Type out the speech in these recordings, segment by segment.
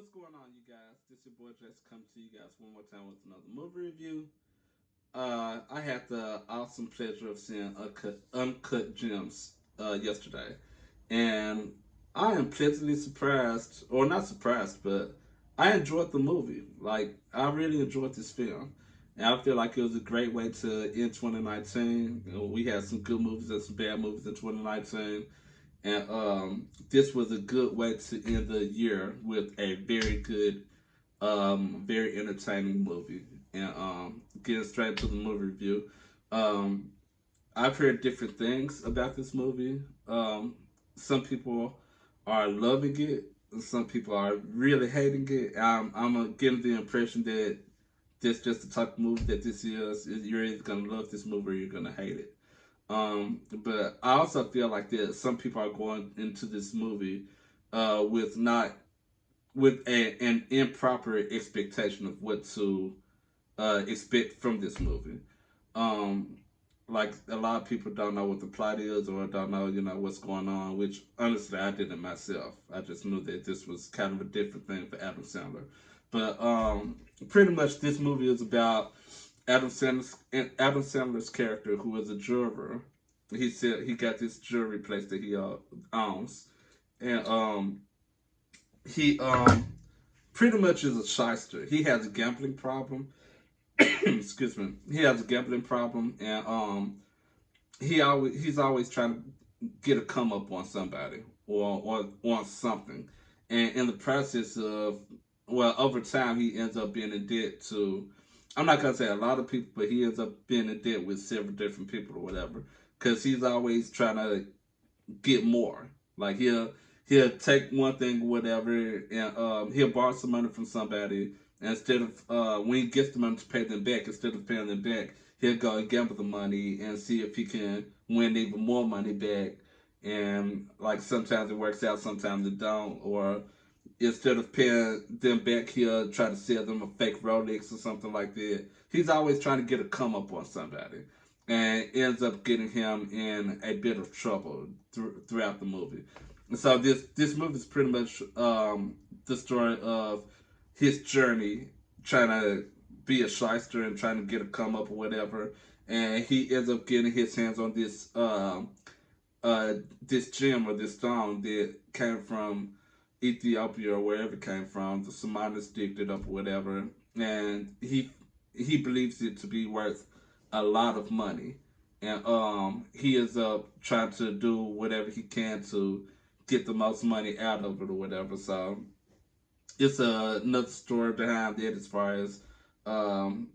What's going on, you guys? This your boy Jess coming to you guys one more time with another movie review. I had the awesome pleasure of seeing Uncut Gems yesterday, and I am pleasantly surprised, or not surprised, but I enjoyed the movie. Like I really enjoyed this film, and I feel like it was a great way to end 2019. We had some good movies and some bad movies in 2019. And this was a good way to end the year with a very good, very entertaining movie. And getting straight to the movie review, um, I've heard different things about this movie. Some people are loving it, and some people are really hating it. I'm getting the impression that this just the type of movie that this is. You're either gonna love this movie or you're gonna hate it. But I also feel like that some people are going into this movie with not with an improper expectation of what to expect from this movie. Um, like a lot of people don't know what the plot is or don't know, what's going on. Which honestly, I didn't myself. I just knew that this was kind of a different thing for Adam Sandler. But pretty much, this movie is about Adam Sandler's character, who is a juror. He said he got this jewelry place that he owns, and he pretty much is a shyster. He has a gambling problem. Excuse me. He has a gambling problem, and he's always trying to get a come up on somebody or on something, and in the process of, well, over time he ends up being in debt to, I'm not gonna say a lot of people, but he ends up being in debt with several different people or whatever, because he's always trying to get more. Like he'll take one thing or whatever, and he'll borrow some money from somebody. And instead of when he gets the money to pay them back, instead of paying them back, he'll go and gamble the money and see if he can win even more money back. And like sometimes it works out, sometimes it don't. Or instead of paying them back, he'll try to sell them a fake Rolex or something like that. He's always trying to get a come up on somebody, and ends up getting him in a bit of trouble throughout the movie. And so this movie is pretty much the story of his journey trying to be a shyster and trying to get a come up or whatever. And he ends up getting his hands on this gem or this stone that came from Ethiopia or wherever it came from. The Somalis digged it up or whatever, and he believes it to be worth a lot of money, and he is trying to do whatever he can to get the most money out of it or whatever. So it's another story behind it as far as um,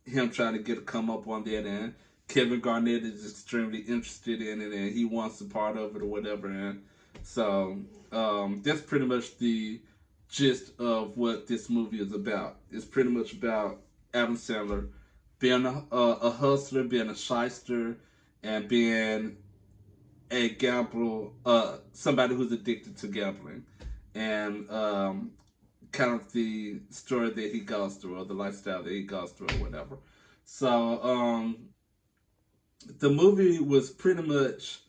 him trying to get a come up on that, and Kevin Garnett is extremely interested in it, and he wants a part of it or whatever. And so that's pretty much the gist of what this movie is about. It's pretty much about Adam Sandler being a hustler, being a shyster, and being a gambler, somebody who's addicted to gambling, and kind of the story that he goes through, or the lifestyle that he goes through, or whatever. So the movie was pretty much,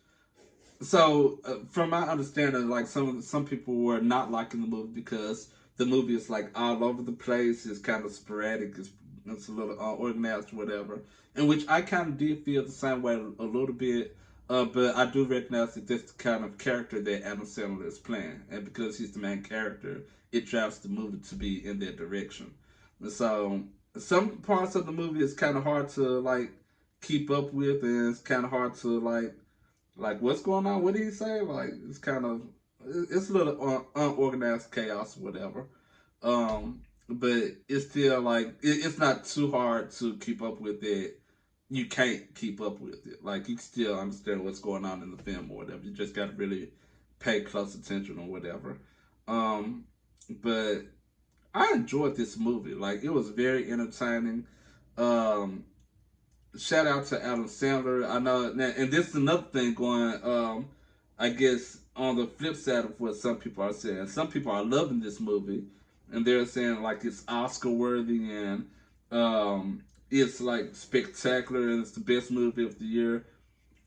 so from my understanding, like some people were not liking the movie because the movie is like all over the place. It's kind of sporadic. It's a little unorganized, whatever. In which I kind of did feel the same way a little bit. But I do recognize that that's the kind of character that Adam Sandler is playing, and because he's the main character, it drives the movie to be in that direction. And so some parts of the movie is kind of hard to like keep up with, and it's kind of hard to like what's going on. What did he say? Like it's a little unorganized chaos, or whatever. But it's still like it's not too hard to keep up with it. You can't keep up with it. Like you can still understand what's going on in the film or whatever. You just gotta really pay close attention or whatever. Um, but I enjoyed this movie. Like it was very entertaining. Um, Shout out to Adam Sandler. I know, and this is another thing going. I guess on the flip side of what some people are saying, some people are loving this movie, and they're saying like it's Oscar worthy and it's like spectacular and it's the best movie of the year.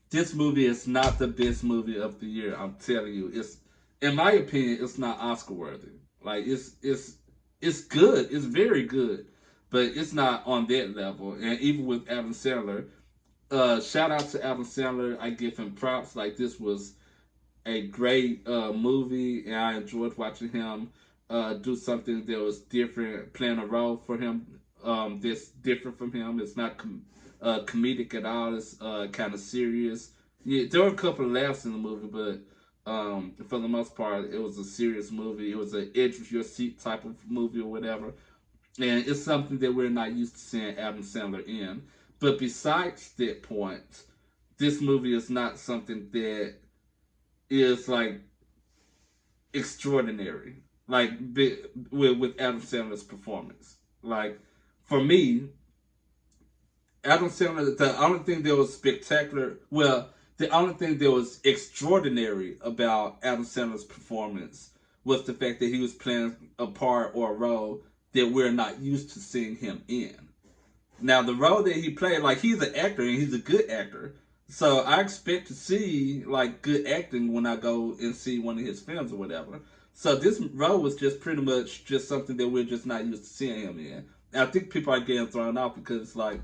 This movie is not the best movie of the year. I'm telling you, it's in my opinion, it's not Oscar worthy. Like it's good. It's very good, but it's not on that level. And even with Adam Sandler, shout out to Adam Sandler. I give him props. Like this was a great movie, and I enjoyed watching him do something that was different, playing a role for him that's different from him. It's not comedic at all. It's kind of serious. Yeah, there were a couple of laughs in the movie, but for the most part, it was a serious movie. It was an edge of your seat type of movie or whatever, and it's something that we're not used to seeing Adam Sandler in. But besides that point, this movie is not something that is like extraordinary, like with Adam Sandler's performance. Like for me, Adam Sandler, the only thing that was spectacular, well, the only thing that was extraordinary about Adam Sandler's performance was the fact that he was playing a part or a role that we're not used to seeing him in. Now, the role that he played, like he's an actor and he's a good actor, so I expect to see like good acting when I go and see one of his films or whatever. So this role was just pretty much just something that we're just not used to seeing him in. And I think people are getting thrown off because it's like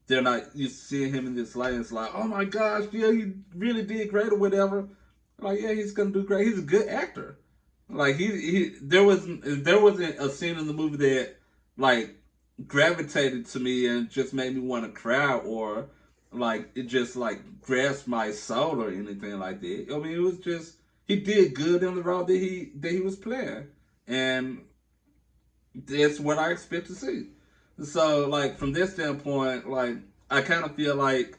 they're not used to seeing him in this light. And it's like, oh my gosh, yeah, he really did great or whatever. Like, yeah, he's gonna do great. He's a good actor. Like there wasn't a scene in the movie that like gravitated to me and just made me want to cry or like it just like grasped my soul or anything like that. I mean, it was just he did good in the role that he was playing, and that's what I expect to see. So, like from this standpoint, like I kind of feel like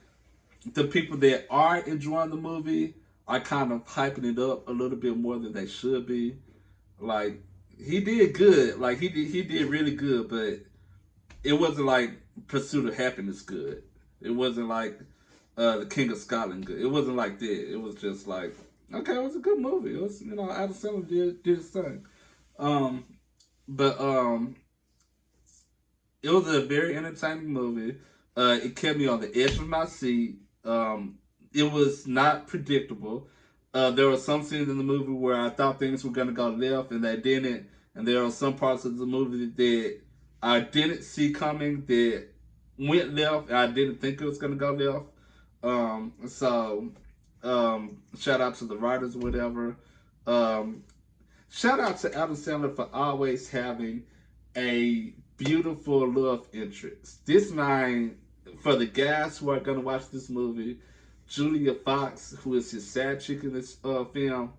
the people that are enjoying the movie are kind of hyping it up a little bit more than they should be. Like he did good, like he did really good, but it wasn't like Pursuit of Happiness good. It wasn't like the King of Scotland good. It wasn't like that. It was just like okay, it was a good movie. It was Adam Sandler did his thing. Um, but it was a very entertaining movie. It kept me on the edge of my seat. It was not predictable. There were some scenes in the movie where I thought things were gonna go left and they didn't, and there are some parts of the movie that I didn't see coming that went left, and I didn't think it was gonna go left. Shout out to the writers, or whatever. Um, Shout out to Adam Sandler for always having a beautiful love interest. This line, for the guys who are gonna watch this movie, Julia Fox, who is his side chick in this film,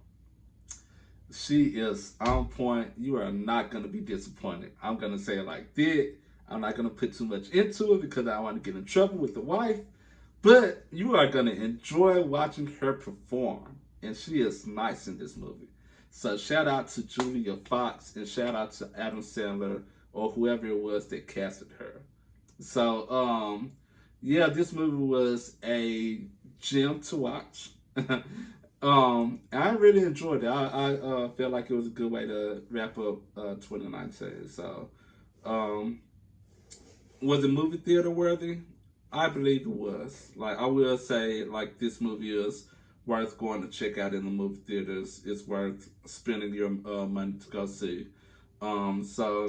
she is on point. You are not gonna be disappointed. I'm gonna say it like that. I'm not gonna put too much into it because I don't want to get in trouble with the wife. But you are gonna enjoy watching her perform, and she is nice in this movie. So shout out to Julia Fox and shout out to Adam Sandler or whoever it was that casted her. So yeah, this movie was a gem to watch. I really enjoyed it. I felt like it was a good way to wrap up 2019. So um, was it movie theater worthy? I believe it was. Like I will say, like this movie is worth going to check out in the movie theaters. It's worth spending your money to go see. So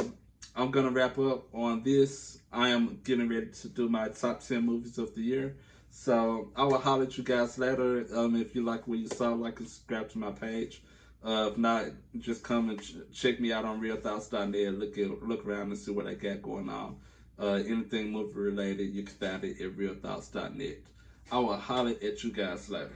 I'm gonna wrap up on this. I am getting ready to do my top 10 movies of the year. So I will holler at you guys later. If you like what you saw, like and subscribe to my page. If not, just come and check me out on ReelThoughts.net. Look around and see what I got going on. Anything movie related, you can find it at ReelThoughts.net. I will holler at you guys later.